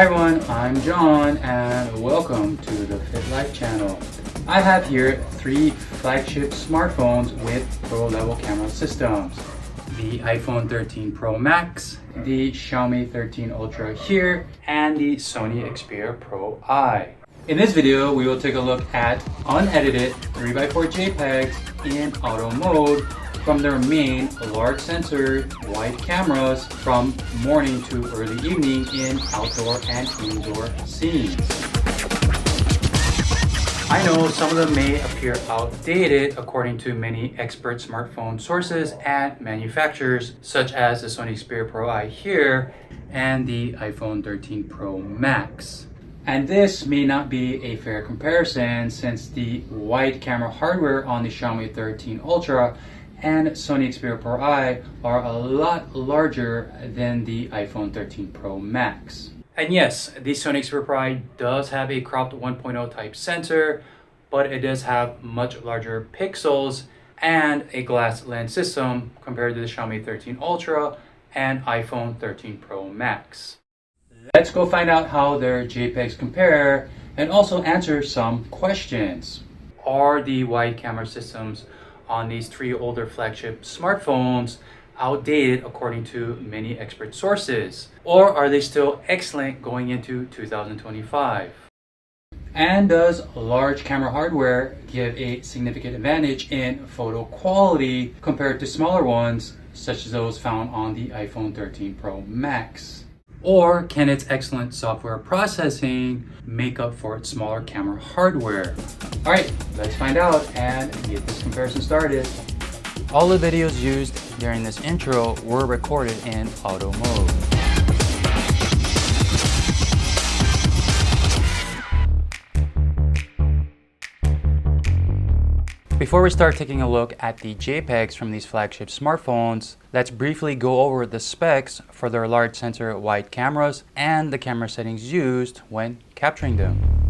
Hi everyone, I'm John and welcome to the Fit Life channel. I have here 3 flagship smartphones with pro level camera systems. The iPhone 13 Pro Max, the Xiaomi 13 Ultra here, and the Sony Xperia Pro I. In this video, we will take a look at unedited 3x4 JPEGs in auto mode from their main large sensor wide cameras from morning to early evening in outdoor and indoor scenes. I know some of them may appear outdated according to many expert smartphone sources and manufacturers such as the Sony Xperia Pro I here and the iPhone 13 Pro Max. And this may not be a fair comparison since the wide camera hardware on the Xiaomi 13 Ultra and Sony Xperia Pro I are a lot larger than the iPhone 13 Pro Max. And yes, the Sony Xperia Pro I does have a cropped 1.0 type sensor, but it does have much larger pixels and a glass lens system compared to the Xiaomi 13 Ultra and iPhone 13 Pro Max. Let's go find out how their JPEGs compare and also answer some questions. Are the wide camera systems on these 3 older flagship smartphones outdated according to many expert sources? Or are they still excellent going into 2025? And does large camera hardware give a significant advantage in photo quality compared to smaller ones such as those found on the iPhone 13 Pro Max? Or can its excellent software processing make up for its smaller camera hardware? Alright, let's find out and get this comparison started. All the videos used during this intro were recorded in auto mode. Before we start taking a look at the JPEGs from these flagship smartphones, let's briefly go over the specs for their large sensor wide cameras and the camera settings used when capturing them.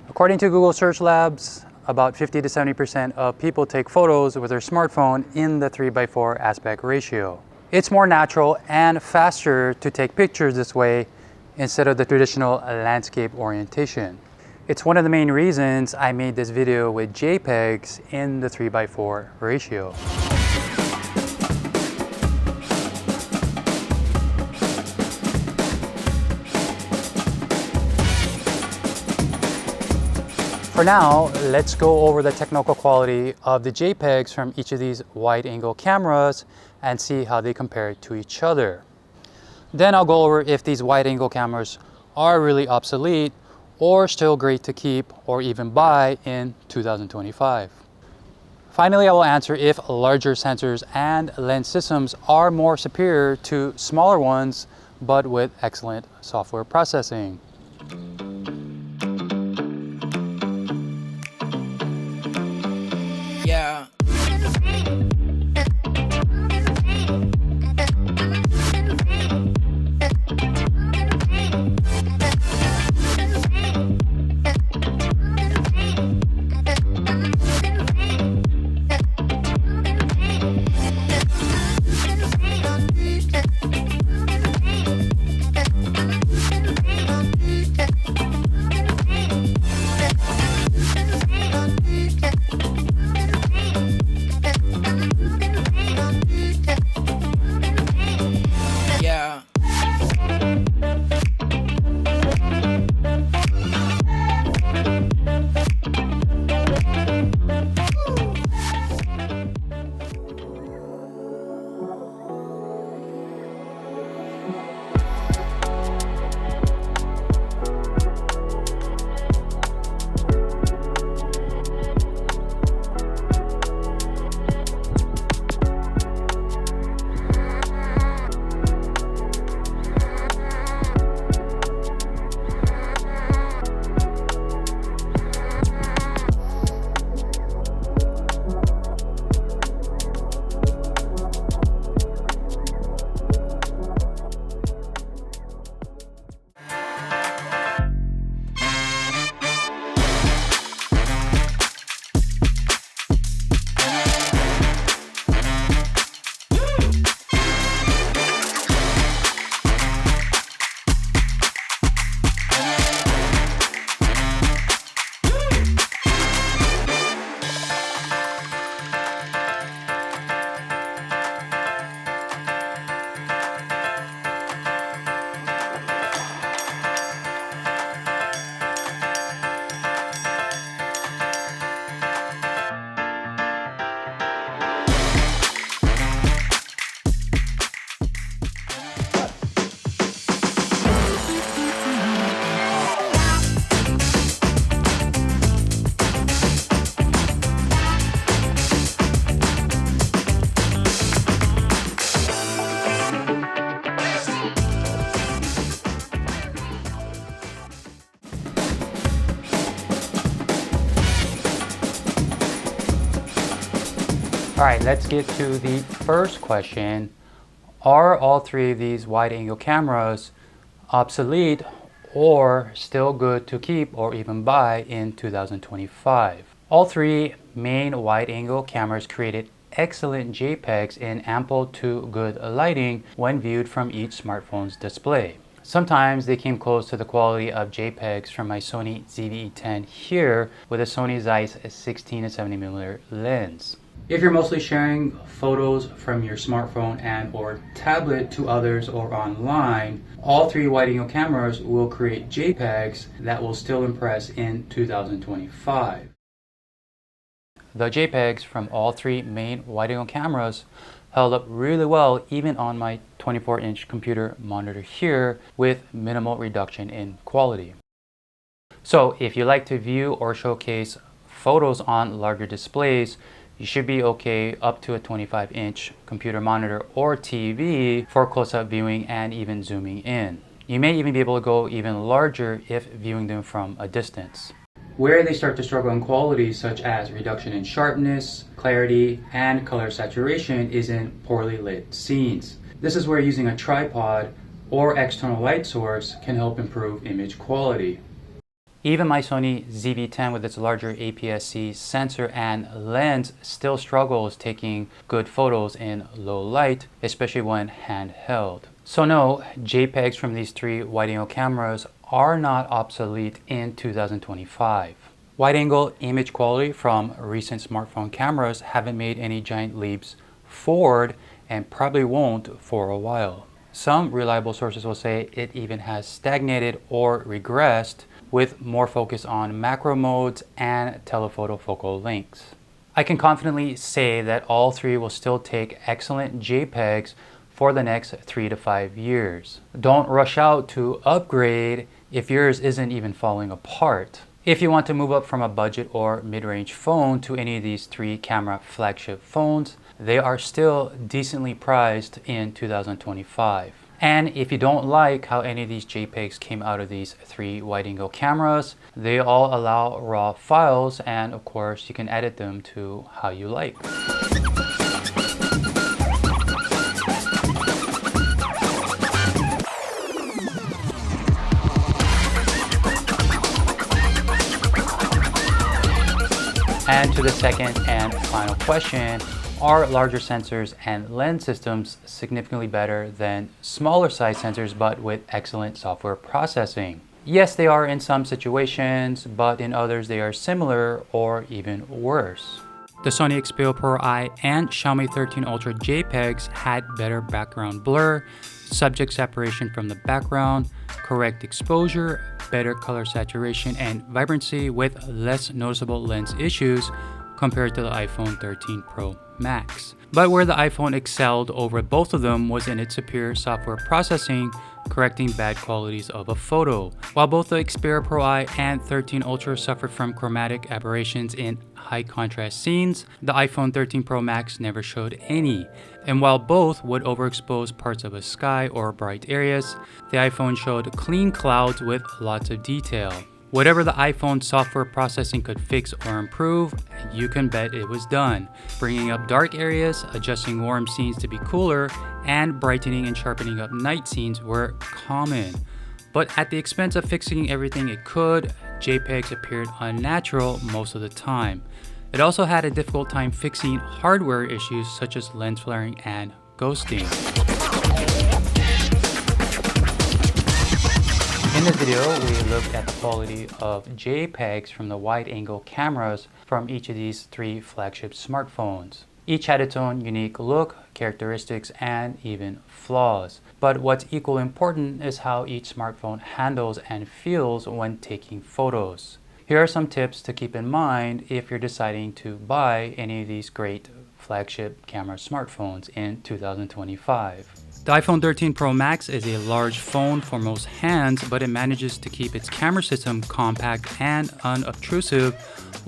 According to Google Search Labs, about 50 to 70% of people take photos with their smartphone in the 3:4 aspect ratio. It's more natural and faster to take pictures this way instead of the traditional landscape orientation. It's one of the main reasons I made this video with JPEGs in the 3:4 ratio. For now, let's go over the technical quality of the JPEGs from each of these wide-angle cameras and see how they compare to each other. Then I'll go over if these wide-angle cameras are really obsolete or still great to keep or even buy in 2025. Finally, I will answer if larger sensors and lens systems are more superior to smaller ones, but with excellent software processing. Yeah. All right, let's get to the first question. Are all three of these wide-angle cameras obsolete or still good to keep or even buy in 2025? All three main wide-angle cameras created excellent JPEGs in ample to good lighting when viewed from each smartphone's display. Sometimes they came close to the quality of JPEGs from my Sony ZV-E10 here with a Sony Zeiss 16-70mm lens. If you're mostly sharing photos from your smartphone and or tablet to others or online, all three wide-angle cameras will create JPEGs that will still impress in 2025. The JPEGs from all three main wide-angle cameras held up really well even on my 24-inch computer monitor here with minimal reduction in quality. So if you like to view or showcase photos on larger displays, you should be okay up to a 25-inch computer monitor or TV for close-up viewing and even zooming in. You may even be able to go even larger if viewing them from a distance. Where they start to struggle in quality, such as reduction in sharpness, clarity, and color saturation, is in poorly lit scenes. This is where using a tripod or external light source can help improve image quality. Even my Sony ZV-10 with its larger APS-C sensor and lens still struggles taking good photos in low light, especially when handheld. So no, JPEGs from these three wide-angle cameras are not obsolete in 2025. Wide-angle image quality from recent smartphone cameras haven't made any giant leaps forward and probably won't for a while. Some reliable sources will say it even has stagnated or regressed, with more focus on macro modes and telephoto focal lengths. I can confidently say that all three will still take excellent JPEGs for the next 3 to 5 years. Don't rush out to upgrade if yours isn't even falling apart. If you want to move up from a budget or mid-range phone to any of these three camera flagship phones, they are still decently priced in 2025. And if you don't like how any of these JPEGs came out of these three wide-angle cameras, they all allow RAW files, and of course you can edit them to how you like. And to the second and final question, are larger sensors and lens systems significantly better than smaller size sensors but with excellent software processing? Yes, they are in some situations, but in others they are similar or even worse. The Sony Xperia Pro I and Xiaomi 13 Ultra JPEGs had better background blur, subject separation from the background, correct exposure, better color saturation and vibrancy with less noticeable lens issues compared to the iPhone 13 Pro Max. But where the iPhone excelled over both of them was in its superior software processing, correcting bad qualities of a photo. While both the Xperia Pro I and 13 Ultra suffered from chromatic aberrations in high contrast scenes, the iPhone 13 Pro Max never showed any. And while both would overexpose parts of a sky or bright areas, the iPhone showed clean clouds with lots of detail. Whatever the iPhone software processing could fix or improve, you can bet it was done. Bringing up dark areas, adjusting warm scenes to be cooler, and brightening and sharpening up night scenes were common. But at the expense of fixing everything it could, JPEGs appeared unnatural most of the time. It also had a difficult time fixing hardware issues such as lens flaring and ghosting. In this video, we looked at the quality of JPEGs from the wide-angle cameras from each of these three flagship smartphones. Each had its own unique look, characteristics, and even flaws. But what's equally important is how each smartphone handles and feels when taking photos. Here are some tips to keep in mind if you're deciding to buy any of these great flagship camera smartphones in 2025. The iPhone 13 Pro Max is a large phone for most hands, but it manages to keep its camera system compact and unobtrusive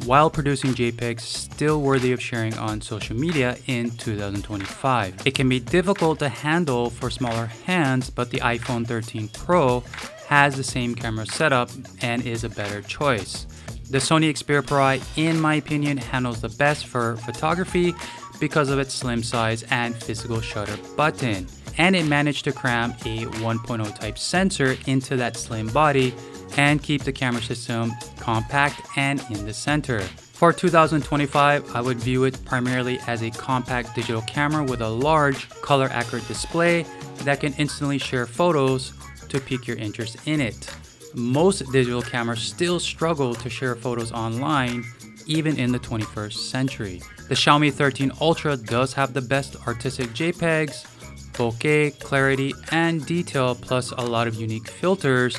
while producing JPEGs still worthy of sharing on social media in 2025. It can be difficult to handle for smaller hands, but the iPhone 13 Pro has the same camera setup and is a better choice. The Sony Xperia Pro I, in my opinion, handles the best for photography because of its slim size and physical shutter button. And it managed to cram a 1.0 type sensor into that slim body and keep the camera system compact and in the center. For 2025, I would view it primarily as a compact digital camera with a large, color-accurate display that can instantly share photos to pique your interest in it. Most digital cameras still struggle to share photos online, even in the 21st century. The Xiaomi 13 Ultra does have the best artistic JPEGs, bokeh, clarity, and detail, plus a lot of unique filters,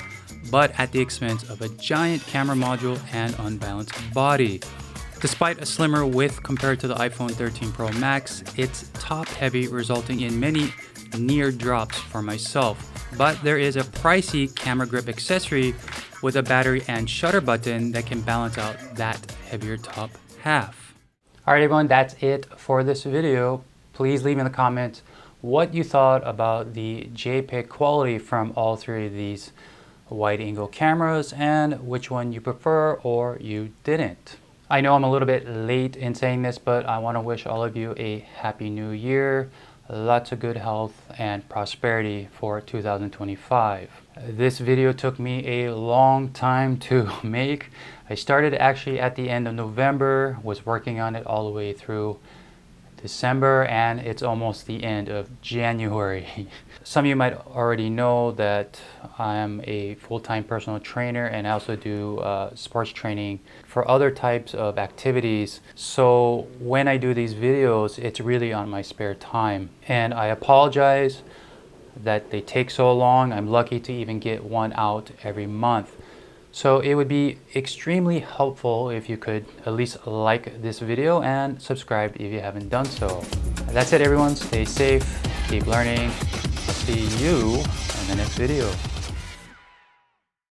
but at the expense of a giant camera module and unbalanced body. Despite a slimmer width compared to the iPhone 13 Pro Max, it's top-heavy, resulting in many near drops for myself. But there is a pricey camera grip accessory with a battery and shutter button that can balance out that heavier top half. Alright everyone, that's it for this video. Please leave in the comments what you thought about the JPEG quality from all three of these wide-angle cameras and which one you prefer or you didn't. I know I'm a little bit late in saying this, but I want to wish all of you a happy new year, lots of good health and prosperity for 2025. This video took me a long time to make. I started actually at the end of November, was working on it all the way through December, and it's almost the end of January. Some of you might already know that I'm a full-time personal trainer, and I also do sports training for other types of activities. So when I do these videos, it's really on my spare time. And I apologize that they take so long. I'm lucky to even get one out every month. So it would be extremely helpful if you could at least like this video and subscribe if you haven't done so. That's it everyone, stay safe, keep learning. I'll see you in the next video.